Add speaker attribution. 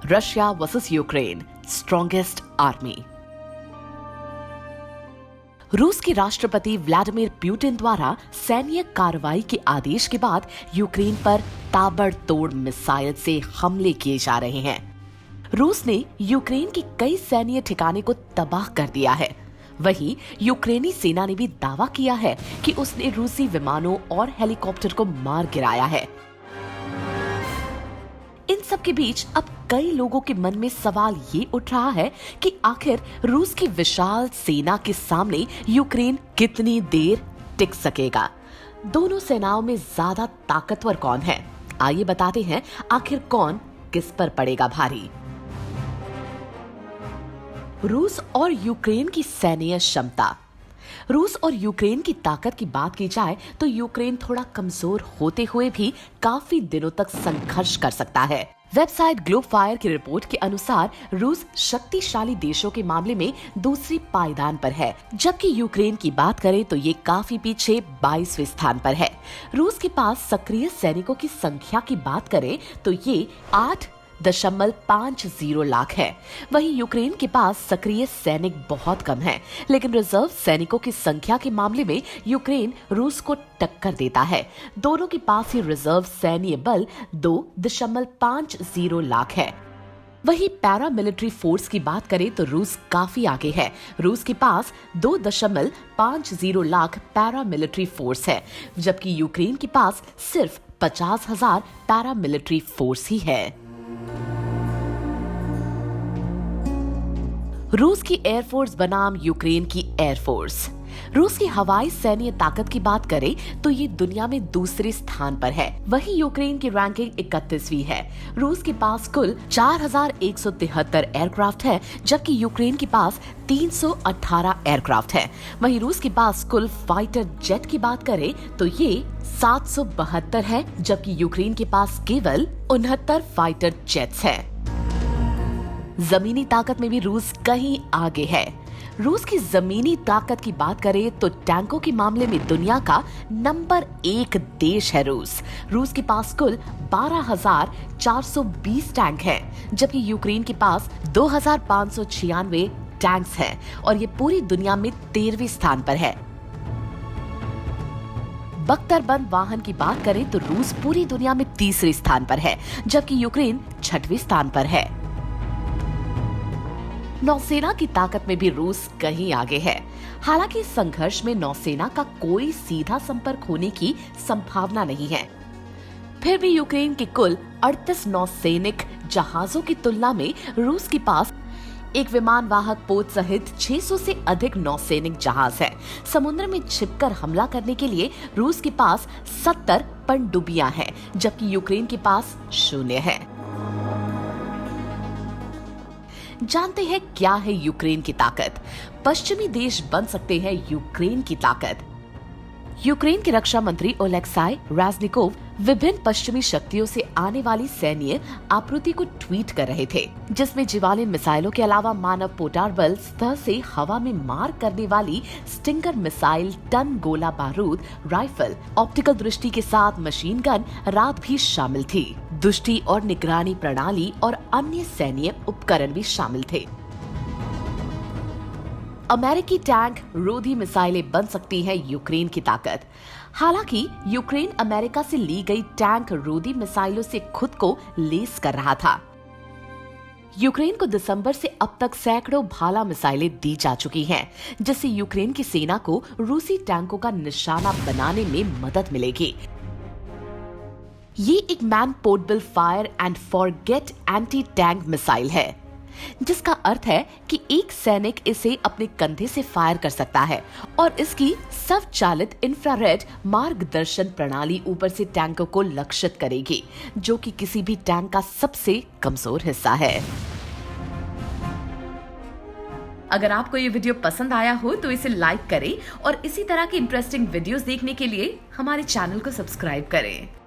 Speaker 1: Russia versus Ukraine, strongest army. रूस के राष्ट्रपति व्लादिमीर पुतिन द्वारा सैन्य कार्रवाई के आदेश के बाद यूक्रेन पर ताबड़तोड़ मिसाइल से हमले किए जा रहे हैं। रूस ने यूक्रेन के कई सैन्य ठिकाने को तबाह कर दिया है। वहीं यूक्रेनी सेना ने भी दावा किया है कि उसने रूसी विमानों और हेलीकॉप्टर को मार गिराया है। इन सब के बीच अब कई लोगों के मन में सवाल ये उठ रहा है कि आखिर रूस की विशाल सेना के सामने यूक्रेन कितनी देर टिक सकेगा। दोनों सेनाओं में ज्यादा ताकतवर कौन है? आइए बताते हैं आखिर कौन किस पर पड़ेगा भारी। रूस और यूक्रेन की सैन्य क्षमता। रूस और यूक्रेन की ताकत की बात की जाए तो यूक्रेन थोड़ा कमजोर होते हुए भी काफी दिनों तक संघर्ष कर सकता है। वेबसाइट ग्लोब फायर की रिपोर्ट के अनुसार रूस शक्तिशाली देशों के मामले में दूसरी पायदान पर है, जबकि यूक्रेन की बात करें तो ये काफी पीछे 22वें स्थान पर है। रूस के पास सक्रिय सैनिकों की संख्या की बात करें तो ये 8.50 लाख है। वहीं यूक्रेन के पास सक्रिय सैनिक बहुत कम हैं, लेकिन रिजर्व सैनिकों की संख्या के मामले में यूक्रेन रूस को टक्कर देता है। दोनों के पास ही रिजर्व सैन्य बल 2.50 लाख है। वहीं पैरा मिलिट्री फोर्स की बात करें तो रूस काफी आगे है। रूस के पास 2.50 लाख पैरा मिलिट्री फोर्स है, जबकि यूक्रेन के पास सिर्फ 50,000 पैरा मिलिट्री फोर्स ही है। रूस की एयरफोर्स बनाम यूक्रेन की एयरफोर्स। रूस की हवाई सैन्य ताकत की बात करें तो ये दुनिया में दूसरे स्थान पर है। वहीं यूक्रेन की रैंकिंग 31वीं है। रूस के पास कुल 4,173 एयरक्राफ्ट है, जबकि यूक्रेन के पास 318 एयरक्राफ्ट है। वहीं रूस के पास कुल फाइटर जेट की बात करें तो ये 772 है, जबकि यूक्रेन के पास केवल 69 फाइटर जेट्स है। जमीनी ताकत में भी रूस कहीं आगे है। रूस की जमीनी ताकत की बात करें तो टैंकों के मामले में दुनिया का नंबर 1 देश है रूस। रूस के पास कुल 12,420 टैंक हैं, जबकि यूक्रेन के पास 2,596 टैंक्स हैं और ये पूरी दुनिया में 13वें स्थान पर है। बख्तरबंद वाहन की बात करें तो रूस पूरी दुनिया में तीसरे स्थान पर है, जबकि यूक्रेन 6वें स्थान पर है। नौसेना की ताकत में भी रूस कहीं आगे है। हालांकि इस संघर्ष में नौसेना का कोई सीधा संपर्क होने की संभावना नहीं है। फिर भी यूक्रेन के कुल 38 नौसैनिक जहाजों की तुलना में रूस के पास एक विमान वाहक पोत सहित 600 से अधिक नौसैनिक जहाज है। समुद्र में छिपकर हमला करने के लिए रूस के पास 70 पनडुब्बियां हैं, जबकि यूक्रेन के पास 0 है। जानते हैं क्या है यूक्रेन की ताकत? पश्चिमी देश बन सकते हैं यूक्रेन की ताकत। यूक्रेन के रक्षा मंत्री ओलेक्साई रेज़निकोव विभिन्न पश्चिमी शक्तियों से आने वाली सैन्य आपूर्ति को ट्वीट कर रहे थे, जिसमें जिवालिन मिसाइलों के अलावा मानव पोटार बल सतह से हवा में मार करने वाली स्टिंगर मिसाइल, टन गोला बारूद, राइफल, ऑप्टिकल दृष्टि के साथ मशीन गन रात भी शामिल थी। दृष्टि और निगरानी प्रणाली और अन्य सैन्य उपकरण भी शामिल थे। अमेरिकी टैंक रोधी मिसाइलें बन सकती है यूक्रेन की ताकत। हालांकि यूक्रेन अमेरिका से ली गई टैंक रोधी मिसाइलों से खुद को लेस कर रहा था। यूक्रेन को दिसंबर से अब तक सैकड़ों भाला मिसाइलें दी जा चुकी हैं, जिससे यूक्रेन की सेना को रूसी टैंकों का निशाना बनाने में मदद मिलेगी। ये एक man portable fire and forget anti tank missile है, जिसका अर्थ है कि एक सैनिक इसे अपने कंधे से फायर कर सकता है और इसकी स्वचालित इंफ्रारेड मार्गदर्शन प्रणाली ऊपर से टैंकों को लक्षित करेगी, जो कि किसी भी टैंक का सबसे कमजोर हिस्सा है। अगर आपको ये वीडियो पसंद आया हो तो इसे लाइक करें और इसी तरह की इंटरेस्टिंग वीडियोस देखने के लिए हमारे चैनल को सब्सक्राइब करें।